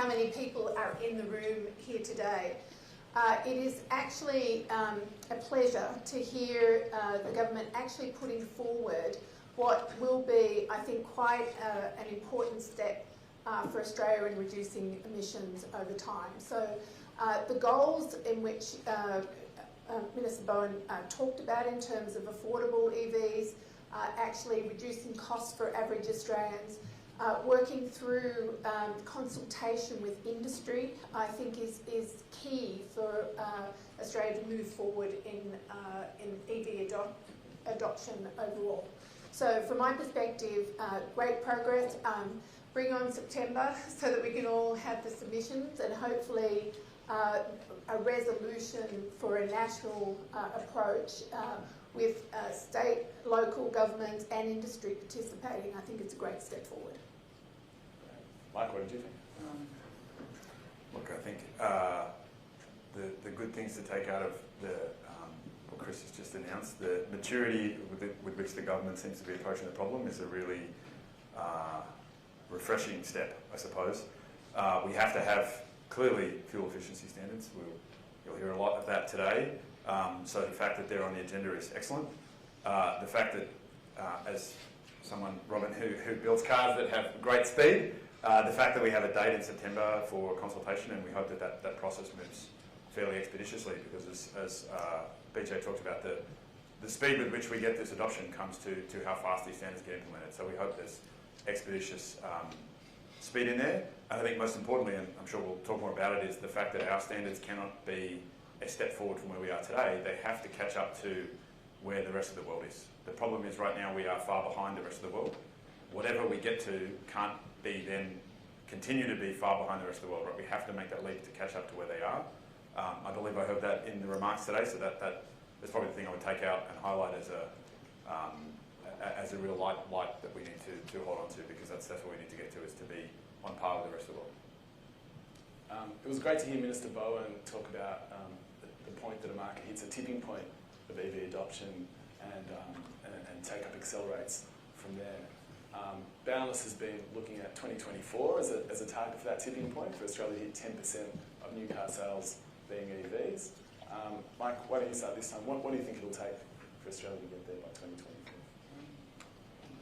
how many people are in the room here today. It is actually a pleasure to hear the government actually putting forward what will be, I think, quite an important step for Australia in reducing emissions over time. So the goals in which Minister Bowen talked about in terms of affordable EVs, actually reducing costs for average Australians, working through consultation with industry, I think is key for Australia to move forward in EV adoption overall. So from my perspective, great progress. Bring on September so that we can all have the submissions and hopefully a resolution for a national approach with state, local governments and industry participating. I think it's a great step forward. Mike, what did you think? Look, I think the good things to take out of what Chris has just announced, the maturity with which the government seems to be approaching the problem is a really refreshing step, I suppose. We have to have, clearly, fuel efficiency standards. You'll hear a lot of that today. So the fact that they're on the agenda is excellent. The fact that, as someone, Robin, who builds cars that have great speed, the fact that we have a date in September for consultation, and we hope that process moves fairly expeditiously, because as BJ talked about, the speed with which we get this adoption comes to how fast these standards get implemented. So we hope there's expeditious speed in there. And I think most importantly, and I'm sure we'll talk more about it, is the fact that our standards cannot be a step forward from where we are today. They have to catch up to where the rest of the world is. The problem is right now we are far behind the rest of the world. Whatever we get to can't be then continue to be far behind the rest of the world. Right? We have to make that leap to catch up to where they are. I believe I heard that in the remarks today, so that's probably the thing I would take out and highlight as a real light that we need to hold on to, because that's what we need to get to, is to be on par with the rest of the world. It was great to hear Minister Bowen talk about the point that a market hits a tipping point of EV adoption and take-up accelerates from there. Boundless has been looking at 2024 as a target for that tipping point, for Australia to hit 10% of new car sales being EVs. Mike, why don't you start this time? What do you think it'll take for Australia to get there by 2024?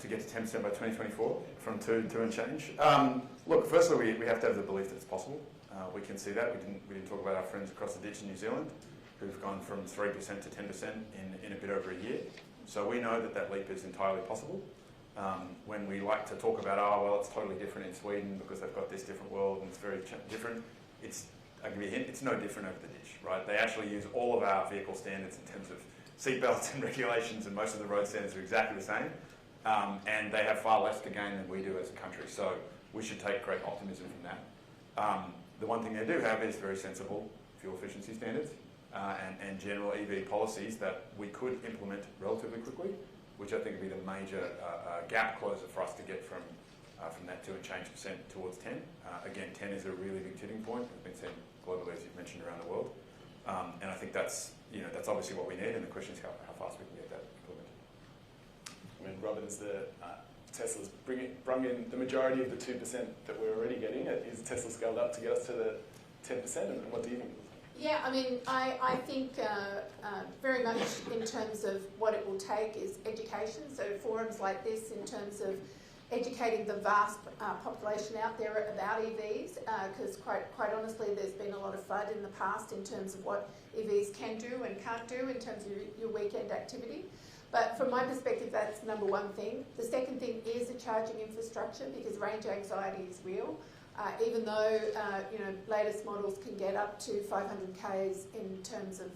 To get to 10% by 2024 from 2 and change? Look, firstly, we have to have the belief that it's possible. We can see that. We didn't talk about our friends across the ditch in New Zealand, who've gone from 3% to 10% in a bit over a year. So we know that leap is entirely possible. When we like to talk about, oh, well, it's totally different in Sweden because they've got this different world and it's very different, I'll give you a hint, it's no different over the ditch, right? They actually use all of our vehicle standards in terms of seatbelts and regulations, and most of the road standards are exactly the same. And they have far less to gain than we do as a country. So we should take great optimism from that. The one thing they do have is very sensible fuel efficiency standards and general EV policies that we could implement relatively quickly, which I think would be the major gap closer for us to get from that 2 and change percent towards 10. Again, 10 is a really big tipping point. It's been seen globally, as you've mentioned, around the world. And I think that's obviously what we need, and the question is how fast we can get that implemented. I mean, Robin, is Tesla's brought in the majority of the 2% that we're already getting? Is Tesla scaled up to get us to the 10%? And what do you think? Yeah, I mean, I think very much in terms of what it will take is education. So forums like this, in terms of educating the vast population out there about EVs, because quite honestly, there's been a lot of FUD in the past in terms of what EVs can do and can't do in terms of your weekend activity. But from my perspective, that's number one thing. The second thing is the charging infrastructure, because range anxiety is real. Even though latest models can get up to 500 k's in terms of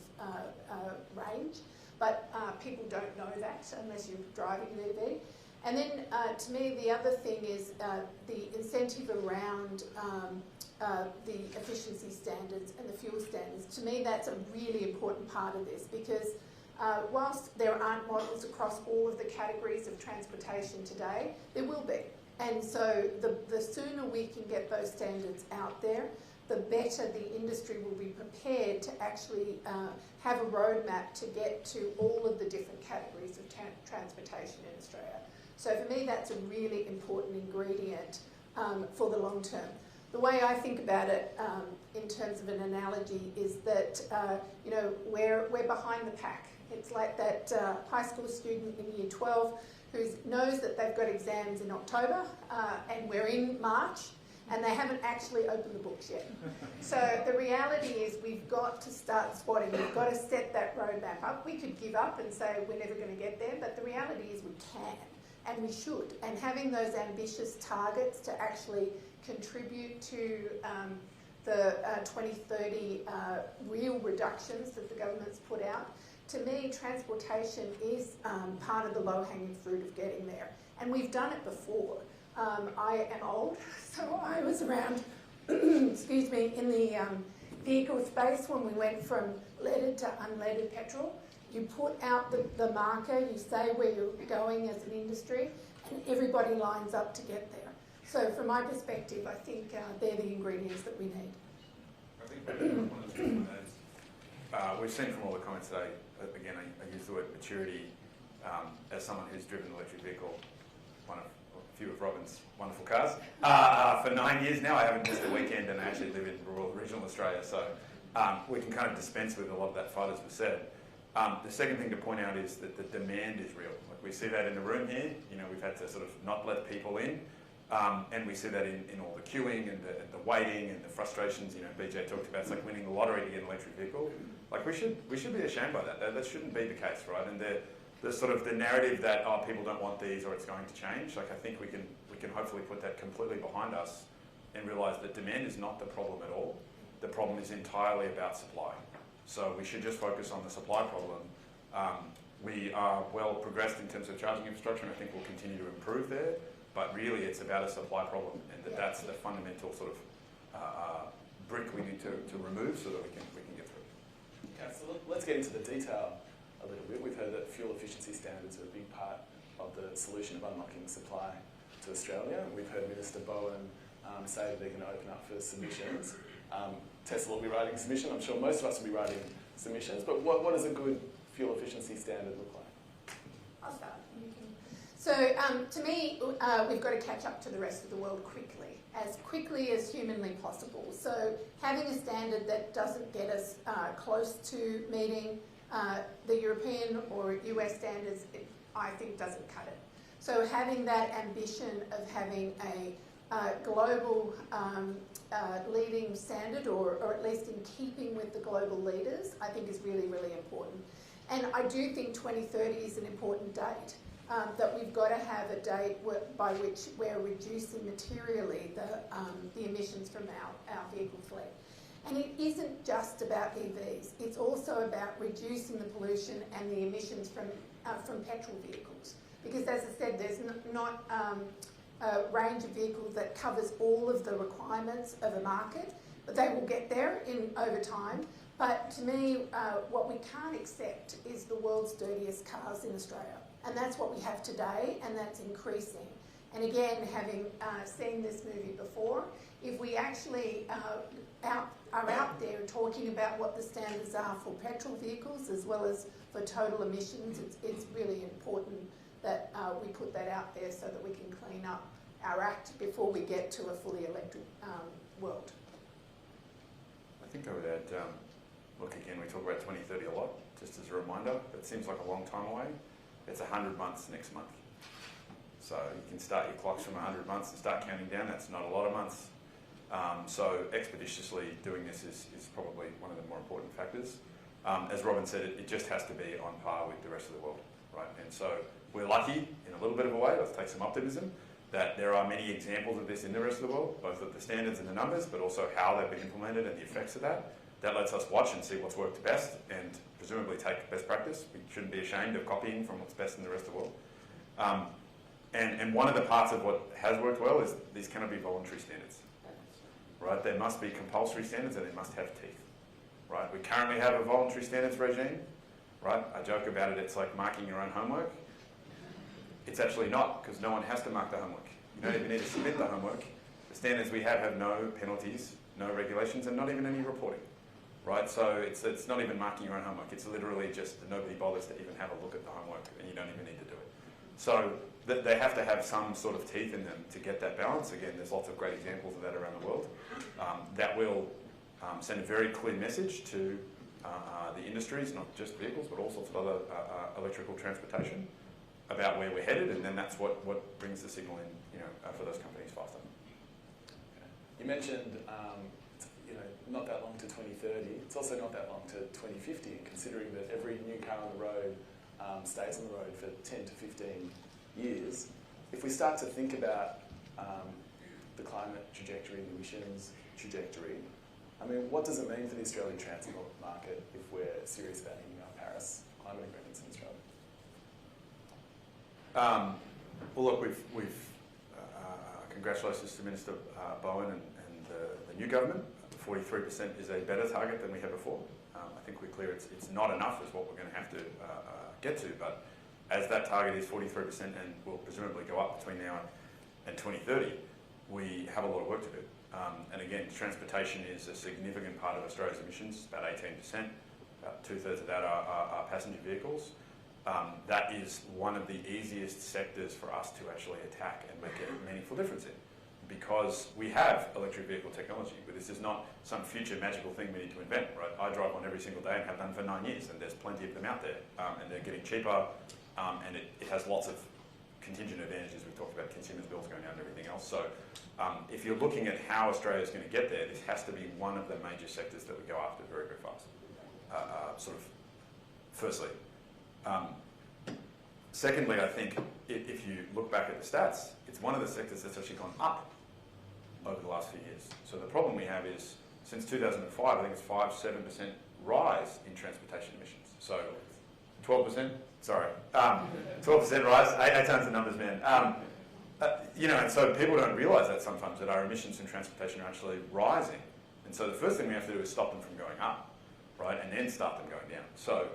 range, but people don't know that unless you're driving an EV. And then to me, the other thing is the incentive around the efficiency standards and the fuel standards. To me, that's a really important part of this, because whilst there aren't models across all of the categories of transportation today, there will be. And so the sooner we can get those standards out there, the better the industry will be prepared to actually have a roadmap to get to all of the different categories of transportation in Australia. So for me, that's a really important ingredient for the long term. the way I think about it in terms of an analogy is that, you know, we're behind the pack. It's like that high school student in year 12 who knows that they've got exams in October and we're in March and they haven't actually opened the books yet. So the reality is we've got to start squatting. We've got to set that roadmap up. We could give up and say we're never going to get there, but the reality is we can and we should. And having those ambitious targets to actually contribute to the 2030 real reductions that the government's put out, to me, transportation is part of the low-hanging fruit of getting there. And we've done it before. I am old, so I was around, excuse me, in the vehicle space when we went from leaded to unleaded petrol. You put out the marker, you say where you're going as an industry, and everybody lines up to get there. So from my perspective, I think they're the ingredients that we need. I think one of the things we've seen from all the comments today, again, I use the word maturity as someone who's driven an electric vehicle, a few of Robin's wonderful cars, for 9 years now. I haven't missed a weekend and I actually live in rural regional Australia, so we can kind of dispense with a lot of that fight, as was said. The second thing to point out is that the demand is real. Like we see that in the room here. You know, we've had to sort of not let people in. And we see that in all the queuing and the waiting and the frustrations. You know, BJ talked about it's like winning the lottery to get an electric vehicle. Like we should be ashamed by that. That shouldn't be the case, right? And the sort of the narrative that people don't want these or it's going to change. Like I think we can hopefully put that completely behind us and realise that demand is not the problem at all. The problem is entirely about supply. So we should just focus on the supply problem. We are well progressed in terms of charging infrastructure, and I think we'll continue to improve there. But really, it's about a supply problem, and that's the fundamental sort of brick we need to remove so that we can get through. Okay, so let's get into the detail a little bit. We've heard that fuel efficiency standards are a big part of the solution of unlocking supply to Australia. We've heard Minister Bowen say that they're going to open up for submissions. Tesla will be writing a submission. I'm sure most of us will be writing submissions. But what does a good fuel efficiency standard look like? I'll start. So to me, we've got to catch up to the rest of the world as quickly as humanly possible. So having a standard that doesn't get us close to meeting the European or US standards, I think doesn't cut it. So having that ambition of having a global leading standard, or at least in keeping with the global leaders, I think is really, really important. And I do think 2030 is an important date. That we've got to have a date by which we're reducing materially the emissions from our vehicle fleet. And it isn't just about EVs, it's also about reducing the pollution and the emissions from petrol vehicles. Because as I said, there's not a range of vehicles that covers all of the requirements of a market, but they will get there over time. But to me, what we can't accept is the world's dirtiest cars in Australia. And that's what we have today, and that's increasing. And again, having seen this movie before, if we actually are out there talking about what the standards are for petrol vehicles as well as for total emissions, it's really important that we put that out there so that we can clean up our act before we get to a fully electric world. I think I would add, look, again, we talk about 2030 a lot, just as a reminder. It seems like a long time away. It's 100 months next month. So you can start your clocks from 100 months and start counting down. That's not a lot of months. So expeditiously doing this is probably one of the more important factors. As Robin said, it just has to be on par with the rest of the world, right? And so we're lucky in a little bit of a way, let's take some optimism, that there are many examples of this in the rest of the world, both of the standards and the numbers, but also how they've been implemented and the effects of that. That lets us watch and see what's worked best and presumably take best practice. We shouldn't be ashamed of copying from what's best in the rest of the world. And one of the parts of what has worked well is these cannot be voluntary standards, right? There must be compulsory standards and they must have teeth, right? We currently have a voluntary standards regime, right? I joke about it, it's like marking your own homework. It's actually not, because no one has to mark the homework. You don't even need to submit the homework. The standards we have no penalties, no regulations, and not even any reporting. Right, so it's not even marking your own homework. It's literally just nobody bothers to even have a look at the homework, and you don't even need to do it. So they have to have some sort of teeth in them to get that balance. Again, there's lots of great examples of that around the world. That will send a very clear message to the industries, not just vehicles, but all sorts of other electrical transportation, about where we're headed, and then that's what brings the signal in, for those companies faster. You mentioned, not that long to 2030. It's also not that long to 2050, and considering that every new car on the road stays on the road for 10 to 15 years. If we start to think about the climate trajectory, the emissions trajectory, what does it mean for the Australian transport market if we're serious about hitting our Paris climate agreements in Australia? Well, look, we've congratulations to Minister Bowen and the new government. 43% is a better target than we had before. I think we're clear it's not enough is what we're going to have to get to, but as that target is 43% and will presumably go up between now and 2030, we have a lot of work to do. And again, transportation is a significant part of Australia's emissions, about 18%. About 2/3 of that are passenger vehicles. That is one of the easiest sectors for us to actually attack and make a meaningful difference in, because we have electric vehicle technology, but this is not some future magical thing we need to invent, right? I drive one every single day and have done for 9 years, and there's plenty of them out there, and they're getting cheaper, and it has lots of contingent advantages. We've talked about consumers' bills going down and everything else. So if you're looking at how Australia's going to get there, this has to be one of the major sectors that we go after very, very fast, firstly. Secondly, I think if you look back at the stats, it's one of the sectors that's actually gone up over the last few years. So the problem we have is, since 2005, I think it's 5-7% rise in transportation emissions. So 12%, 12% rise, 8 tons of numbers, man. And so people don't realise that sometimes, that our emissions in transportation are actually rising. And so the first thing we have to do is stop them from going up, right, and then start them going down. So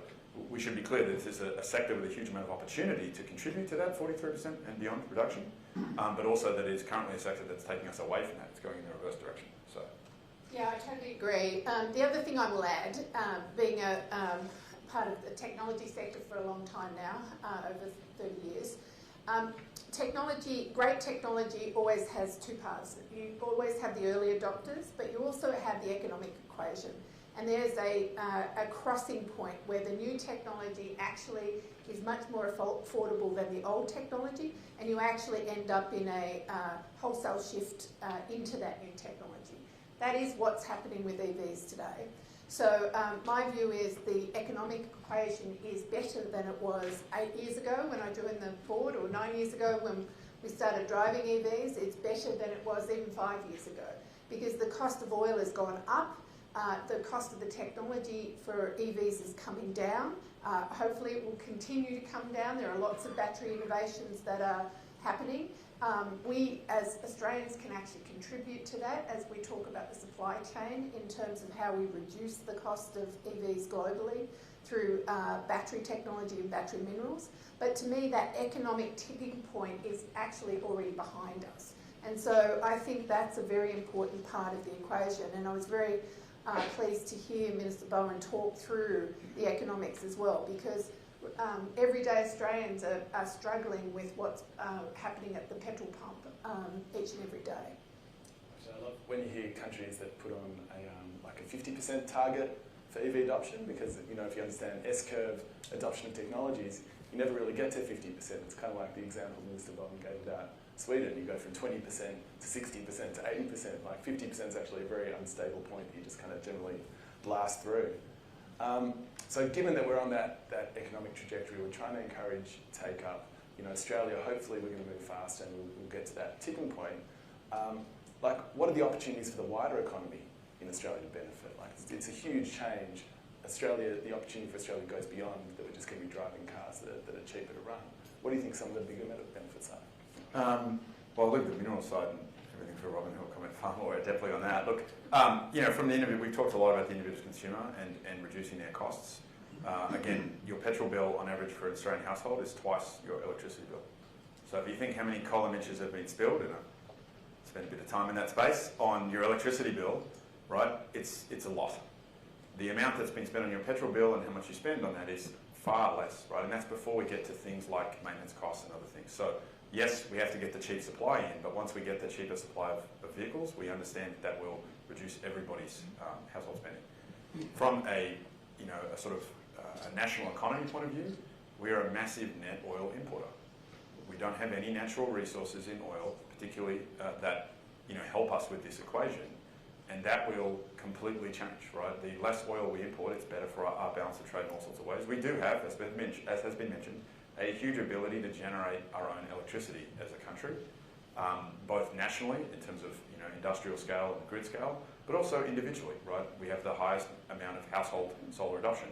we should be clear that this is a sector with a huge amount of opportunity to contribute to that 43% and beyond reduction, but also that it is currently a sector that's taking us away from that. It's going in the reverse direction. So. Yeah, I totally agree. The other thing I will add, being a part of the technology sector for a long time now, over 30 years, great technology always has two parts. You always have the early adopters, but you also have the economic equation. And there's a crossing point where the new technology actually is much more affordable than the old technology, and you actually end up in a wholesale shift into that new technology. That is what's happening with EVs today. So my view is the economic equation is better than it was 8 years ago when I joined the board, or 9 years ago when we started driving EVs. It's better than it was even 5 years ago, because the cost of oil has gone up. The cost of the technology for EVs is coming down. Hopefully it will continue to come down. There are lots of battery innovations that are happening. We as Australians can actually contribute to that as we talk about the supply chain in terms of how we reduce the cost of EVs globally through battery technology and battery minerals. But to me, that economic tipping point is actually already behind us. And so I think that's a very important part of the equation. And I was very pleased to hear Minister Bowen talk through the economics as well, because everyday Australians are struggling with what's happening at the petrol pump each and every day. I love when you hear countries that put on a 50% target for EV adoption, because if you understand S-curve adoption of technologies, you never really get to 50%. It's kind of like the example Minister Bowen gave about Sweden. You go from 20% to 60% to 80%. Like 50% is actually a very unstable point that you just kind of generally blast through. So given that we're on that economic trajectory, we're trying to encourage take-up. Australia, hopefully we're going to move fast and we'll get to that tipping point. What are the opportunities for the wider economy in Australia to benefit? It's a huge change. The opportunity for Australia goes beyond that we're just going to be driving cars that are cheaper to run. What do you think some of the bigger benefits are? Well, I'll leave the mineral side and everything for Robin, who'll comment far more definitely on that. Look, from the individual, we've talked a lot about the individual consumer and reducing their costs. Again, your petrol bill on average for an Australian household is twice your electricity bill. So if you think how many column inches have been spilled, and I spent a bit of time in that space, on your electricity bill, right, it's a lot. The amount that's been spent on your petrol bill and how much you spend on that is far less, right? And that's before we get to things like maintenance costs and other things. So yes, we have to get the cheap supply in, but once we get the cheaper supply of vehicles, we understand that will reduce everybody's household spending. From a sort of a national economy point of view, we are a massive net oil importer. We don't have any natural resources in oil, particularly that help us with this equation, and that will completely change, right? The less oil we import, it's better for our balance of trade in all sorts of ways. We do have, as has been mentioned, a huge ability to generate our own electricity as a country, both nationally in terms of industrial scale and grid scale, but also individually, right? We have the highest amount of household solar adoption.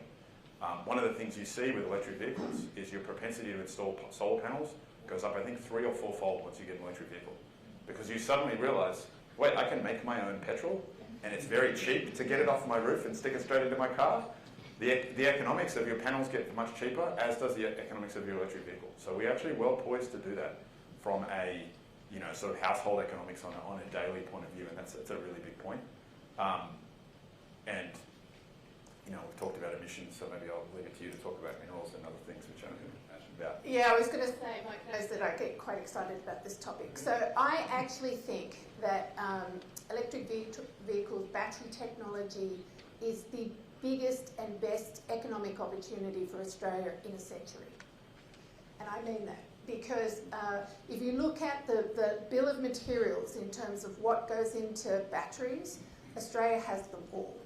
One of the things you see with electric vehicles is your propensity to install solar panels goes up, I think, 3- or 4-fold once you get an electric vehicle. Because you suddenly realise, wait, I can make my own petrol, and it's very cheap to get it off my roof and stick it straight into my car. The economics of your panels get much cheaper, as does the economics of your electric vehicle. So we're actually well poised to do that from a sort of household economics on a daily point of view, and that's a really big point. And we've talked about emissions, so maybe I'll leave it to you to talk about minerals and other things which I'm passionate about. Yeah, I was going to say, Mike knows that I get quite excited about this topic. So I actually think that electric vehicles, battery technology is the biggest and best economic opportunity for Australia in a century. And I mean that because if you look at the bill of materials in terms of what goes into batteries, Australia has them all.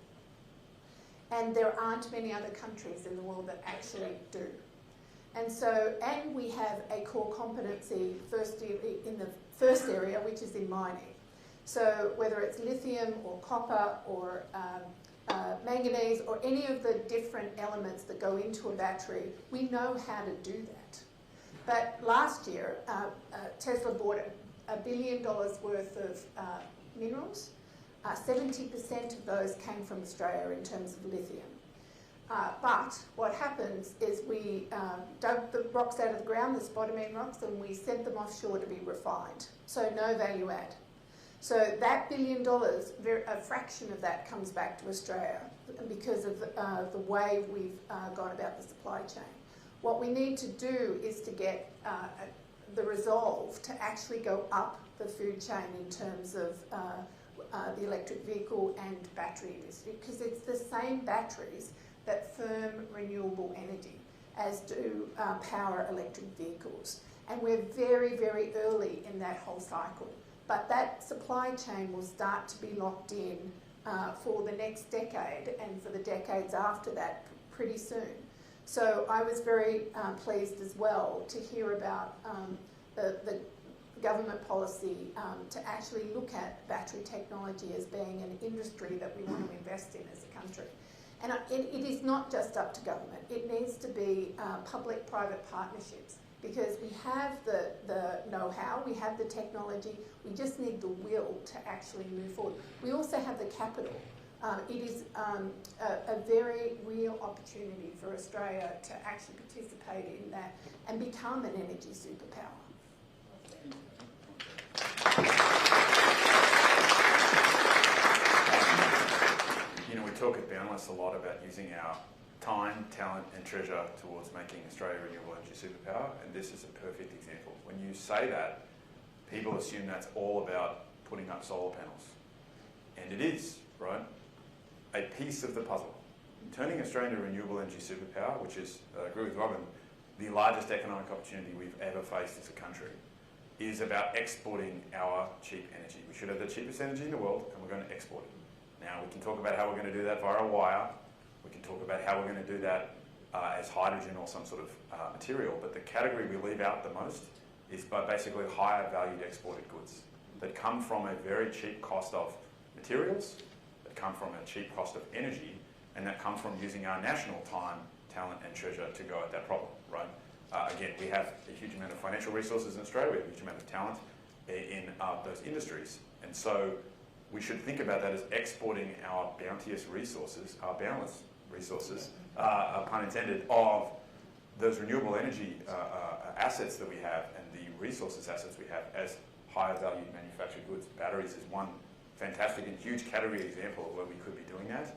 And there aren't many other countries in the world that actually do. And we have a core competency in the first area, which is in mining. So whether it's lithium or copper or manganese or any of the different elements that go into a battery, we know how to do that. But last year, Tesla bought $1 billion worth of minerals. 70% of those came from Australia in terms of lithium. But what happens is we dug the rocks out of the ground, the spodumene rocks, and we sent them offshore to be refined. So no value add. So that $1 billion, a fraction of that comes back to Australia because of the way we've gone about the supply chain. What we need to do is to get the resolve to actually go up the food chain in terms of the electric vehicle and battery industry, because it's the same batteries that firm renewable energy as do power electric vehicles. And we're very, very early in that whole cycle. But that supply chain will start to be locked in for the next decade and for the decades after that pretty soon. So I was very pleased as well to hear about the government policy to actually look at battery technology as being an industry that we want to invest in as a country. And it is not just up to government. It needs to be public-private partnerships, because we have the know-how, we have the technology, we just need the will to actually move forward. We also have the capital. It is a very real opportunity for Australia to actually participate in that and become an energy superpower. We talk at Boundless a lot about using our time, talent and treasure towards making Australia a renewable energy superpower, and this is a perfect example. When you say that, people assume that's all about putting up solar panels. And it is, right? A piece of the puzzle. Turning Australia into a renewable energy superpower, which is, I agree with Robin, the largest economic opportunity we've ever faced as a country, is about exporting our cheap energy. We should have the cheapest energy in the world, and we're going to export it. Now, we can talk about how we're going to do that via a wire. We can talk about how we're going to do that as hydrogen or some sort of material, but the category we leave out the most is by basically higher valued exported goods that come from a very cheap cost of materials, that come from a cheap cost of energy, and that come from using our national time, talent and treasure to go at that problem, right? Again, we have a huge amount of financial resources in Australia, we have a huge amount of talent in those industries, and so we should think about that as exporting our bounteous resources, our boundless resources, pun intended, of those renewable energy assets that we have and the resources assets we have as higher valued manufactured goods. Batteries is one fantastic and huge category example of where we could be doing that,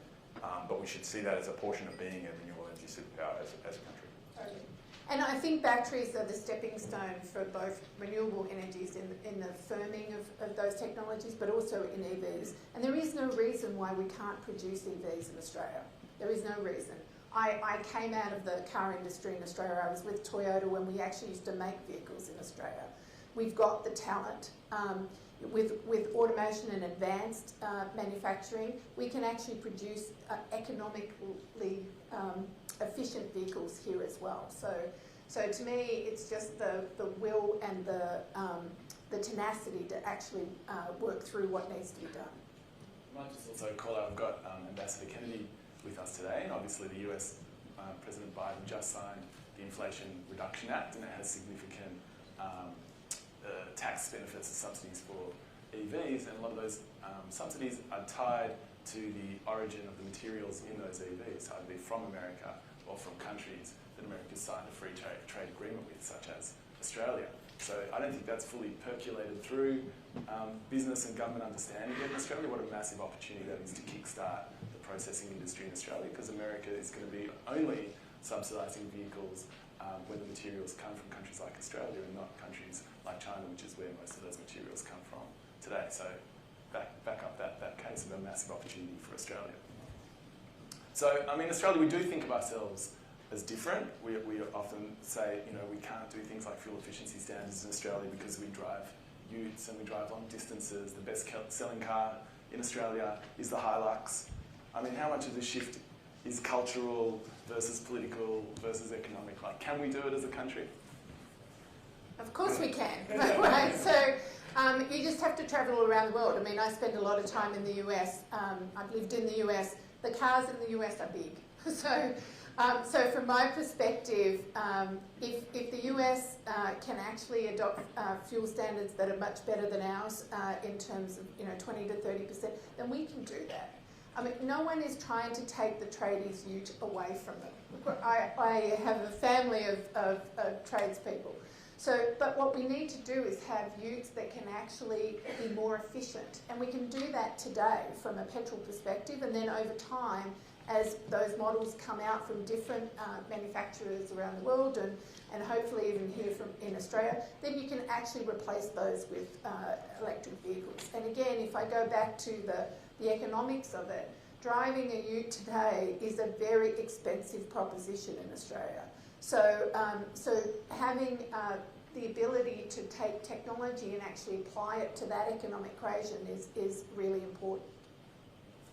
but we should see that as a portion of being a renewable energy superpower as a country. Totally. And I think batteries are the stepping stone for both renewable energies in the firming of those technologies, but also in EVs. And there is no reason why we can't produce EVs in Australia. There is no reason. I came out of the car industry in Australia. I was with Toyota when we actually used to make vehicles in Australia. We've got the talent. With automation and advanced manufacturing, we can actually produce economically efficient vehicles here as well. So to me, it's just the will and the tenacity to actually work through what needs to be done. I might just also call out, we've got Ambassador Kennedy with us today, and obviously the US President Biden just signed the Inflation Reduction Act, and it has significant tax benefits and subsidies for EVs, and a lot of those subsidies are tied to the origin of the materials in those EVs, either from America or from countries that America's signed a free trade agreement with, such as Australia. So I don't think that's fully percolated through business and government understanding yet in Australia. What a massive opportunity that is to kickstart the processing industry in Australia, because America is going to be only subsidising vehicles when the materials come from countries like Australia and not countries like China, which is where most of those materials come from today. So back up that case of a massive opportunity for Australia. So, I mean, Australia, we do think of ourselves as different. We often say, you know, we can't do things like fuel efficiency standards in Australia because we drive utes and we drive long distances. The best selling car in Australia is the Hilux. I mean, how much of the shift is cultural versus political versus economic? Like, can we do it as a country? Of course we can. Right? So you just have to travel around the world. I mean, I spend a lot of time in the US. I've lived in the US. The cars in the US are big. So from my perspective, if the US can actually adopt fuel standards that are much better than ours in terms of 20 to 30%, then we can do that. I mean, no one is trying to take the tradies' ute away from them. I have a family of tradespeople. But what we need to do is have utes that can actually be more efficient. And we can do that today from a petrol perspective, and then over time, as those models come out from different manufacturers around the world and hopefully even here in Australia, then you can actually replace those with electric vehicles. And again, if I go back to the economics of it, driving a ute today is a very expensive proposition in Australia. So having the ability to take technology and actually apply it to that economic equation is really important.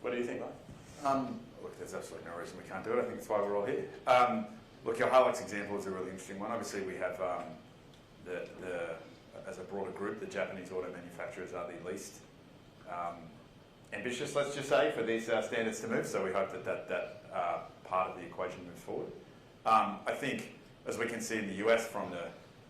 What do you think, Mike? Look, there's absolutely no reason we can't do it. I think that's why we're all here. Look, your Hilux example is a really interesting one. Obviously, we have as a broader group, the Japanese auto manufacturers are the least ambitious, let's just say, for these standards to move. So we hope that part of the equation moves forward. I think, as we can see in the US, from the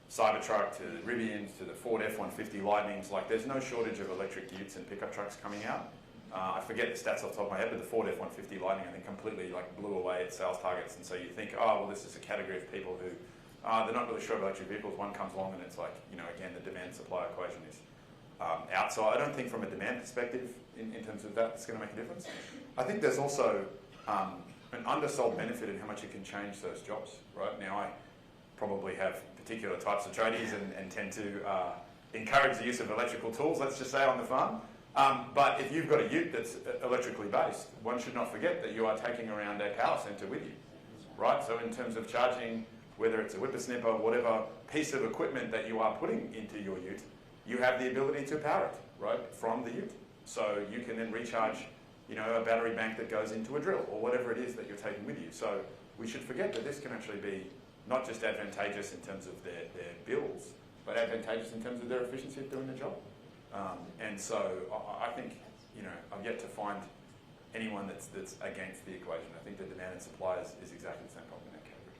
Cybertruck to the Rivians to the Ford F-150 Lightnings, like there's no shortage of electric utes and pickup trucks coming out. I forget the stats off the top of my head, but the Ford F-150 Lightning, I think, completely blew away its sales targets. And so you think, oh, well, this is a category of people who they're not really sure about electric vehicles. One comes along and it's like, again, the demand-supply equation is out. So I don't think from a demand perspective, in terms of that, it's going to make a difference. I think there's also an undersold benefit in how much it can change those jobs. Right now, I probably have particular types of tradies and tend to encourage the use of electrical tools, let's just say, on the farm. But if you've got a ute that's electrically based, one should not forget that you are taking around a power centre with you, right? So in terms of charging, whether it's a whippersnipper, whatever piece of equipment that you are putting into your ute, you have the ability to power it, right, from the ute. So you can then recharge, a battery bank that goes into a drill or whatever it is that you're taking with you. So we should forget that this can actually be not just advantageous in terms of their bills, but advantageous in terms of their efficiency of doing the job. And so I think, I've yet to find anyone that's against the equation. I think the demand and supply is exactly the same problem in that category.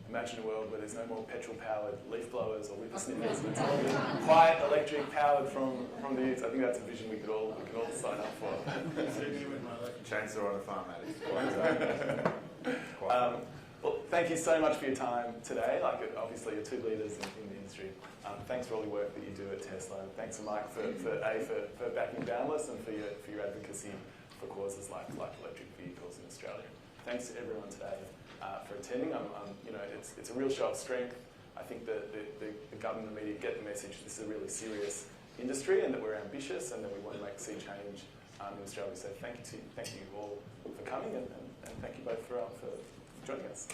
Imagine a world where there's no more petrol-powered leaf blowers or whippersnippers. It's all quiet electric powered from the utes. I think that's a vision we could all sign up for. Chainsaw on the farm, that is. Well, thank you so much for your time today. Obviously, you're two leaders in the industry. Thanks for all the work that you do at Tesla. Thanks to Mike for backing Boundless and for your advocacy for causes like electric vehicles in Australia. thanks to everyone today for attending. You know, it's a real show of strength. I think that the government and the media get the message this is a really serious industry and that we're ambitious and that we want to see change in Australia. So thank you all for coming and thank you both for joining us.